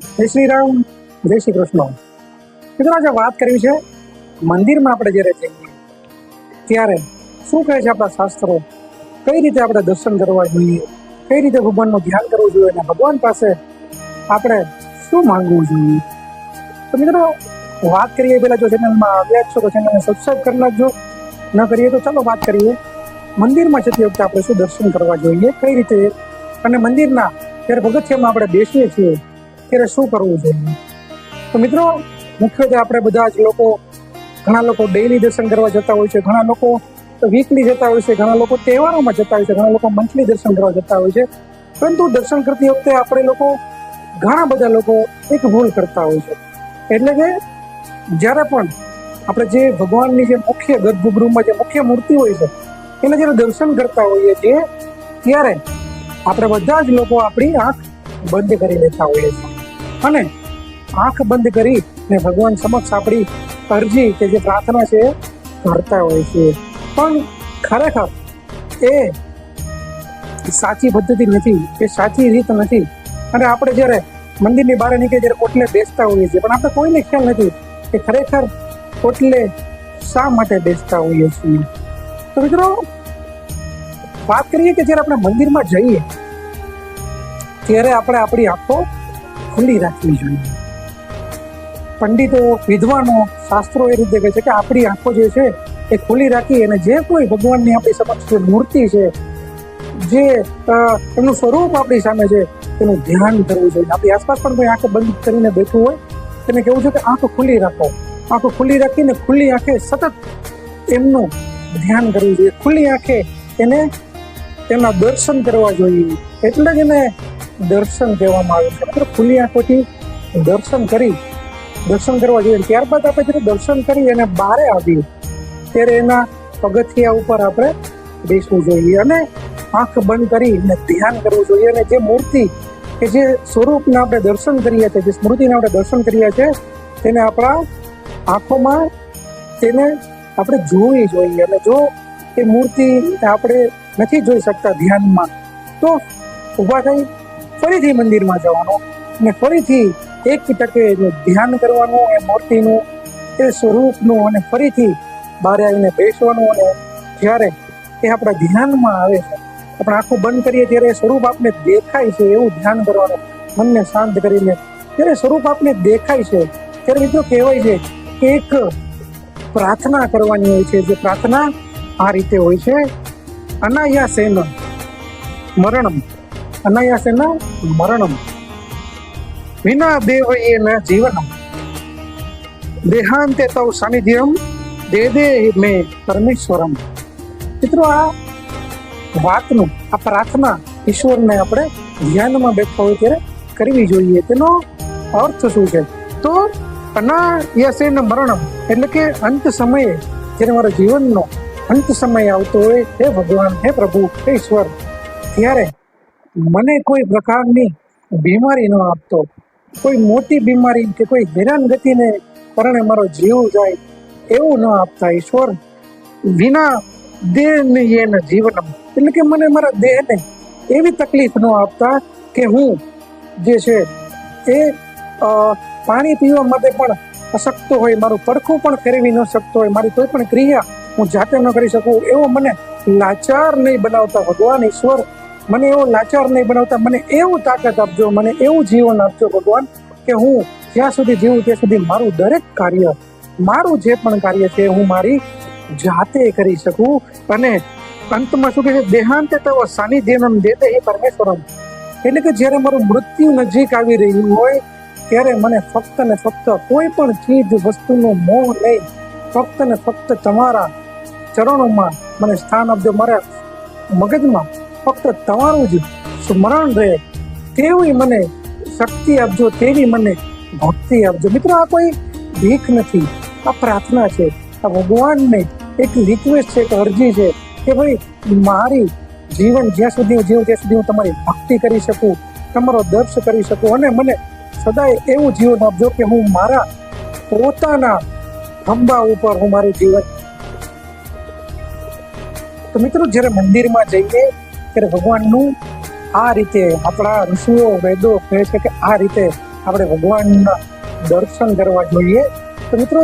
જય શ્રી રામ, જય શ્રી કૃષ્ણ. મિત્રો આજે વાત કરવી છે મંદિરમાં આપણે જ્યારે જઈએ ત્યારે શું કહે છે આપણા શાસ્ત્રો, કઈ રીતે આપણે દર્શન કરવા જોઈએ, કઈ રીતે ભગવાનનું ધ્યાન કરવું જોઈએ અને ભગવાન પાસે આપણે શું માંગવું જોઈએ. તો મિત્રો વાત કરીએ પહેલા, જો ચેનલમાં આવ્યા છો તો ચેનલને સબસ્ક્રાઈબ કરી નાખજો, ન કરીએ તો ચાલો વાત કરીએ મંદિરમાં જતી વખતે આપણે શું દર્શન કરવા જોઈએ, કઈ રીતે, અને મંદિરના જ્યારે પગથિયામાં આપણે બેસીએ છીએ ત્યારે શું કરવું જોઈએ. તો મિત્રો મુખ્યત્વે આપણે બધા જ લોકો, ઘણા લોકો ડેઈલી દર્શન કરવા જતા હોય છે, ઘણા લોકો વીકલી જતા હોય છે, ઘણા લોકો તહેવારોમાં જતા હોય છે, ઘણા લોકો મંથલી દર્શન કરવા જતા હોય છે. પરંતુ દર્શન કરતી વખતે આપણે લોકો, ઘણા બધા લોકો એક ભૂલ કરતા હોય છે. એટલે કે જ્યારે પણ આપણે જે ભગવાનની જે મુખ્ય ગર્ભગૃહમાં જે મુખ્ય મૂર્તિ હોય છે એને જ્યારે દર્શન કરતા હોઈએ છીએ ત્યારે આપણે બધા જ લોકો આપણી આંખ બંધ કરી લેતા હોઈએ છીએ અને આંખ બંધ કરીને ભગવાન સમક્ષ આપણી અરજી કે જે પ્રાર્થના છે એ કરતા હોય છે. પણ ખરેખર એ સાચી પદ્ધતિ નથી, એ સાચી રીત નથી. અને આપણે જ્યારે મંદિરની બહાર નીકળીએ ત્યારે ઓટલે બેસતા હોઈએ છીએ, પણ આપણે કોઈને ખ્યાલ નથી કે ખરેખર ઓટલે શા માટે બેસતા હોઈએ છીએ. તો મિત્રો વાત કરીએ કે જ્યારે આપણે મંદિરમાં જઈએ ત્યારે આપણે આપણી આંખો ખુલ્લી રાખવી જોઈએ. પંડિતો, વિદ્વાનો, શાસ્ત્રો એ રીતે કહે છે કે આપણી આંખો જે છે એ ખુલ્લી રાખી અને જે કોઈ ભગવાનની આપણી સમક્ષ જે મૂર્તિ છે, જે એમનું સ્વરૂપ આપણી સામે છે તેનું ધ્યાન કરવું જોઈએ. આપણી આસપાસ પણ કોઈ આંખ બંધ કરીને બેઠું હોય તેને કહેવું છે કે આંખો ખુલ્લી રાખો. આંખો ખુલ્લી રાખીને ખુલ્લી આંખે સતત એમનું ધ્યાન કરવું જોઈએ. ખુલ્લી આંખે એને તેમના દર્શન કરવા જોઈએ. એટલે જ એને દર્શન કહેવામાં આવે છે. મિત્રો ખુલ્લી આંખોથી દર્શન કરવા જોઈએ. ત્યારબાદ આપણે જ્યારે દર્શન કરી અને બહારે આવીએ ત્યારે એના પગથિયા ઉપર આપણે બેસવું જોઈએ અને આંખ બંધ કરીને ધ્યાન કરવું જોઈએ. અને જે મૂર્તિ કે જે સ્વરૂપના આપણે દર્શન કર્યા છે, જે સ્મૃતિના આપણે દર્શન કર્યા છે, તેને આપણા આંખોમાં તેને આપણે જોવી જોઈએ. અને જો એ મૂર્તિ આપણે નથી જોઈ શકતા ધ્યાનમાં, તો ઊભા થઈ ફરીથી મંદિરમાં જવાનું અને ફરીથી એક ટકે ધ્યાન કરવાનું એ મૂર્તિનું, એ સ્વરૂપનું, અને ફરીથી બહાર આવીને બેસવાનું. અને જ્યારે એ આપણા ધ્યાનમાં આવે છે, આપણે આંખો બંધ કરીએ ત્યારે એ સ્વરૂપ આપને દેખાય છે એવું ધ્યાન કરવાનું, મનને શાંત કરીને. જ્યારે સ્વરૂપ આપને દેખાય છે ત્યારે મિત્રો કહેવાય છે કે એક પ્રાર્થના કરવાની હોય છે. જે પ્રાર્થના આ રીતે હોય છે: અનાયાસેન મરણમ, અનાયાસેન મરણમ, વિના દેવયેન જીવનમ, દેહાંતે તવ સાનિધ્યમ દે મે પરમેશ્વરમ. મિત્રો આ વાતનું, આ પ્રાર્થના ઈશ્વરને આપણે ધ્યાનમાં બેઠા હોય ત્યારે કરવી જોઈએ. તેનો અર્થ શું છે? તો અનાયાસેન મરણમ એટલે કે અંત સમયે, જ્યારે મારા જીવનનો અંત સમય આવતો હોય, હે ભગવાન, હે પ્રભુ, હે ઈશ્વર, ત્યારે મને કોઈ પ્રકારની બીમારી ન આપતો, કોઈ મોટી બીમારી કે કોઈ હેરાનગતિને કારણે મારો જીવ જાય એવું ન આપતા ઈશ્વર. વિના દેહન જીવનમ એટલે કે મને મારા દેહને એવી તકલીફ ન આપતા કે હું જે છે એ પાણી પીવા માટે પણ અશક્ત હોય, મારું પડખું પણ ફેરવી ન શકતો હોય, મારી કોઈ પણ ક્રિયા હું જાતે ન કરી શકું, એવો મને લાચાર નહીં બનાવતા ભગવાન ઈશ્વર. મને એવો લાચાર નહીં બનાવતા, મને એવું તાકાત આપજો, મને એવું જીવન આપજો ભગવાન કે હું જ્યાં સુધી જીવું ત્યાં સુધી મારું દરેક કાર્ય, મારું જે પણ કાર્ય છે હું મારી જાતે કરી શકું. અને અંતમાં શું કહે છે? દેહાંતે તવ સાનિધ્યમ દેતે હે પરમેશ્વરમ એટલે કે જ્યારે મારું મૃત્યુ નજીક આવી રહ્યું હોય ત્યારે મને ફક્ત ને ફક્ત કોઈ પણ ચીજ વસ્તુનો મોહ નહીં, ફક્ત ને ફક્ત તમારા ચરણોમાં મને સ્થાન આપજો. મારા મગજમાં ફક્ત તમારું જ સ્મરણ રહે તેવી મને શક્તિ આપજો, તેવી મને ભક્તિ આપજો. મિત્રો આ કોઈ ભીખ નથી, આ પ્રાર્થના છે. આ ભગવાનને એક રિક્વેસ્ટ છે, એક અરજી છે કે ભાઈ મારી જીવન જ્યાં સુધી હું જીવું ત્યાં સુધી હું તમારી ભક્તિ કરી શકું, તમારો દર્શ કરી શકું, અને મને સદાય એવું જીવન આપજો કે હું મારા પોતાના ખંભા ઉપર હું મારું જીવન. તો મિત્રો જ્યારે મંદિરમાં જઈએ ત્યારે ભગવાનનું આ રીતે આપણા ઋષિઓ, વેદો કહે છે કે આ રીતે આપણે ભગવાનના દર્શન કરવા જોઈએ. તો મિત્રો,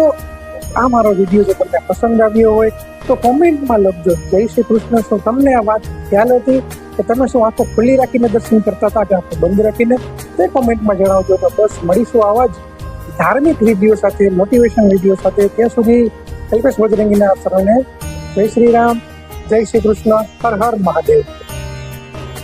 આ મારો વિડીયો જો તમને પસંદ આવ્યો હોય તો કોમેન્ટમાં લખજો જય શ્રી કૃષ્ણ. શું તમને આ વાત ખ્યાલ હતી કે તમે શું આંખો ખુલ્લી રાખીને દર્શન કરતા હતા કે આંખો બંધ રાખીને? તે કોમેન્ટમાં જણાવજો. તો બસ મળીશું આવા જ ધાર્મિક વિડીયો સાથે, મોટિવેશન વિડીયો સાથે. ત્યાં સુધી કલ્પેશ બજરંગીના સર્વને જય શ્રી રામ, જય શ્રી કૃષ્ણ, હર હર મહાદેવ.